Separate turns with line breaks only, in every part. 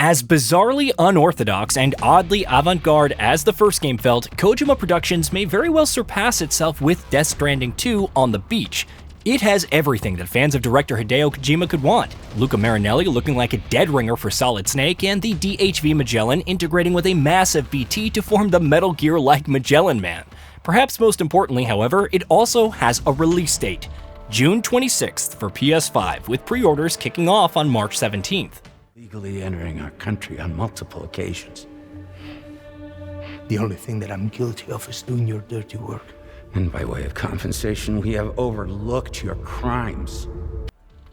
As bizarrely unorthodox and oddly avant-garde as the first game felt, Kojima Productions may very well surpass itself with Death Stranding 2 on the beach. It has everything that fans of director Hideo Kojima could want. Luca Marinelli looking like a dead ringer for Solid Snake, and the DHV Magellan integrating with a massive BT to form the Metal Gear-like Magellan Man. Perhaps most importantly, however, it also has a release date. June 26th for PS5, with pre-orders kicking off on March 17th.
Legally entering our country on multiple occasions.
The only thing that I'm guilty of is doing your dirty work.
And by way of compensation, we have overlooked your crimes.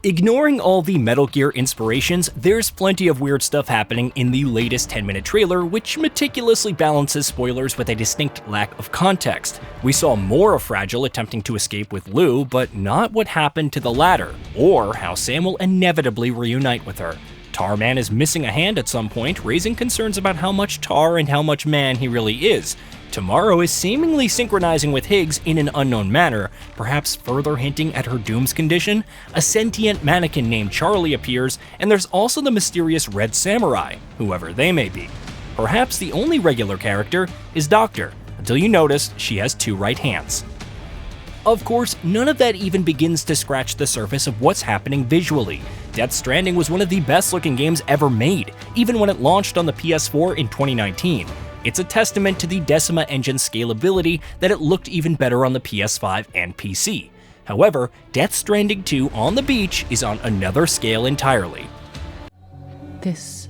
Ignoring all the Metal Gear inspirations, there's plenty of weird stuff happening in the latest 10-minute trailer, which meticulously balances spoilers with a distinct lack of context. We saw more of Fragile attempting to escape with Lou, but not what happened to the latter, or how Sam will inevitably reunite with her. Tar Man is missing a hand at some point, raising concerns about how much tar and how much man he really is. Tomorrow is seemingly synchronizing with Higgs in an unknown manner, perhaps further hinting at her Doom's condition. A sentient mannequin named Charlie appears, and there's also the mysterious Red Samurai, whoever they may be. Perhaps the only regular character is Doctor, until you notice she has two right hands. Of course, none of that even begins to scratch the surface of what's happening visually. Death Stranding was one of the best-looking games ever made, even when it launched on the PS4 in 2019. It's a testament to the Decima engine scalability that it looked even better on the PS5 and PC. However, Death Stranding 2 on the beach is on another scale entirely.
This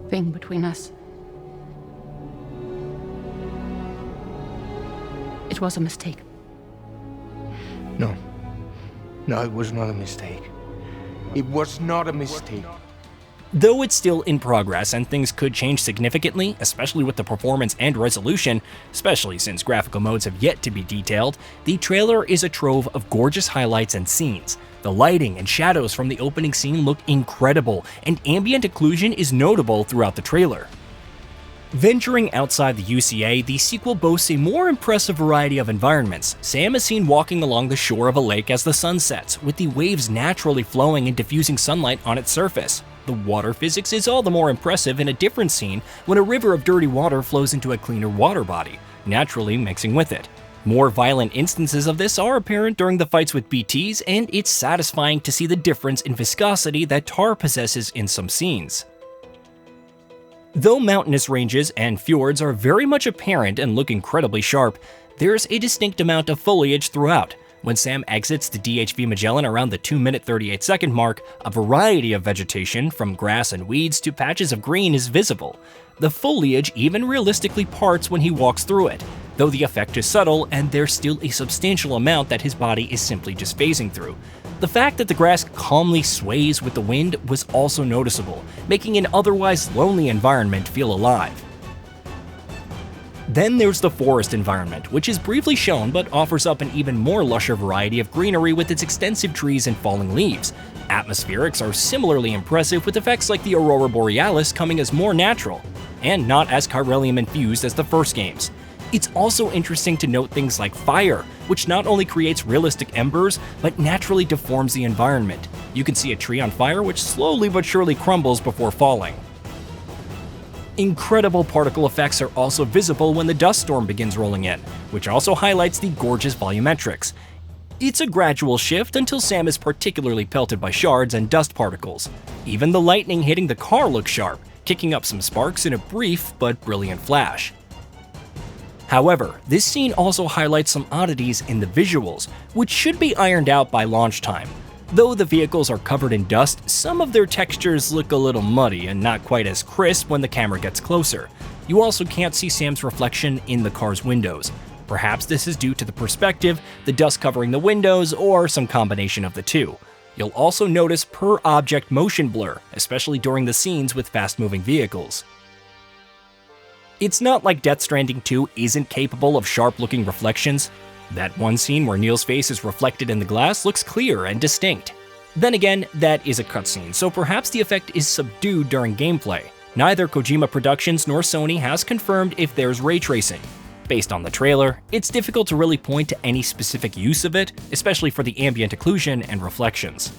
thing between us, it was a mistake.
No, it was not a mistake. It was not a mistake.
Though it's still in progress and things could change significantly, especially with the performance and resolution, especially since graphical modes have yet to be detailed, the trailer is a trove of gorgeous highlights and scenes. The lighting and shadows from the opening scene look incredible, and ambient occlusion is notable throughout the trailer. Venturing outside the UCA, the sequel boasts a more impressive variety of environments. Sam is seen walking along the shore of a lake as the sun sets, with the waves naturally flowing and diffusing sunlight on its surface. The water physics is all the more impressive in a different scene when a river of dirty water flows into a cleaner water body, naturally mixing with it. More violent instances of this are apparent during the fights with BTs, and it's satisfying to see the difference in viscosity that tar possesses in some scenes. Though mountainous ranges and fjords are very much apparent and look incredibly sharp, there's a distinct amount of foliage throughout. When Sam exits the DHV Magellan around the 2-minute 38-second mark, a variety of vegetation, from grass and weeds to patches of green, is visible. The foliage even realistically parts when he walks through it, though the effect is subtle and there's still a substantial amount that his body is simply just phasing through. The fact that the grass calmly sways with the wind was also noticeable, making an otherwise lonely environment feel alive. Then there's the forest environment, which is briefly shown but offers up an even more lusher variety of greenery with its extensive trees and falling leaves. Atmospherics are similarly impressive, with effects like the Aurora Borealis coming as more natural, and not as chiralium infused as the first games. It's also interesting to note things like fire, which not only creates realistic embers, but naturally deforms the environment. You can see a tree on fire which slowly but surely crumbles before falling. Incredible particle effects are also visible when the dust storm begins rolling in, which also highlights the gorgeous volumetrics. It's a gradual shift until Sam is particularly pelted by shards and dust particles. Even the lightning hitting the car looks sharp, kicking up some sparks in a brief but brilliant flash. However, this scene also highlights some oddities in the visuals, which should be ironed out by launch time. Though the vehicles are covered in dust, some of their textures look a little muddy and not quite as crisp when the camera gets closer. You also can't see Sam's reflection in the car's windows. Perhaps this is due to the perspective, the dust covering the windows, or some combination of the two. You'll also notice per-object motion blur, especially during the scenes with fast-moving vehicles. It's not like Death Stranding 2 isn't capable of sharp-looking reflections. That one scene where Neil's face is reflected in the glass looks clear and distinct. Then again, that is a cutscene, so perhaps the effect is subdued during gameplay. Neither Kojima Productions nor Sony has confirmed if there's ray tracing. Based on the trailer, it's difficult to really point to any specific use of it, especially for the ambient occlusion and reflections.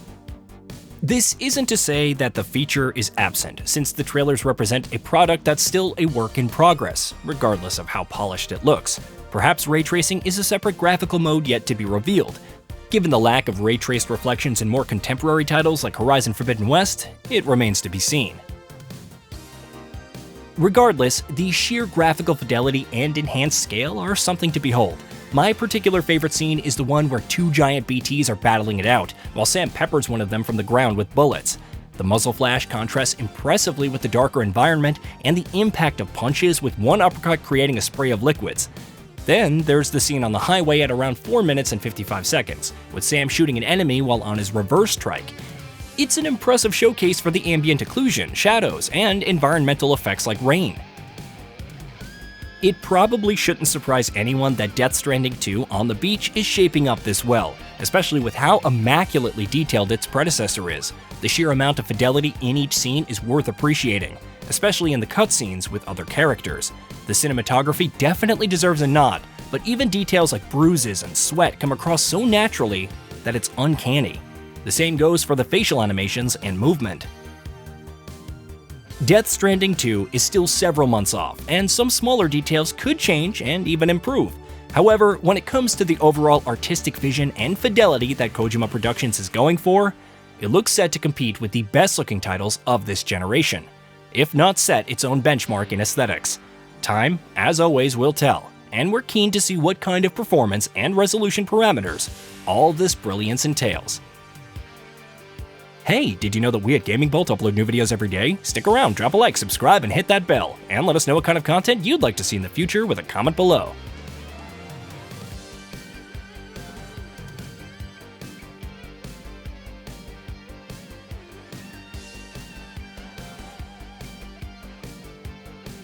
This isn't to say that the feature is absent, since the trailers represent a product that's still a work in progress, regardless of how polished it looks. Perhaps ray tracing is a separate graphical mode yet to be revealed. Given the lack of ray-traced reflections in more contemporary titles like Horizon Forbidden West, it remains to be seen. Regardless, the sheer graphical fidelity and enhanced scale are something to behold. My particular favorite scene is the one where two giant BTs are battling it out, while Sam peppers one of them from the ground with bullets. The muzzle flash contrasts impressively with the darker environment and the impact of punches, with one uppercut creating a spray of liquids. Then there's the scene on the highway at around 4 minutes and 55 seconds, with Sam shooting an enemy while on his reverse strike. It's an impressive showcase for the ambient occlusion, shadows, and environmental effects like rain. It probably shouldn't surprise anyone that Death Stranding 2 on the beach is shaping up this well, especially with how immaculately detailed its predecessor is. The sheer amount of fidelity in each scene is worth appreciating, especially in the cutscenes with other characters. The cinematography definitely deserves a nod, but even details like bruises and sweat come across so naturally that it's uncanny. The same goes for the facial animations and movement. Death Stranding 2 is still several months off, and some smaller details could change and even improve. However, when it comes to the overall artistic vision and fidelity that Kojima Productions is going for, it looks set to compete with the best-looking titles of this generation, if not set its own benchmark in aesthetics. Time, as always, will tell, and we're keen to see what kind of performance and resolution parameters all this brilliance entails. Hey, did you know that we at GamingBolt upload new videos every day? Stick around, drop a like, subscribe, and hit that bell, and let us know what kind of content you'd like to see in the future with a comment below.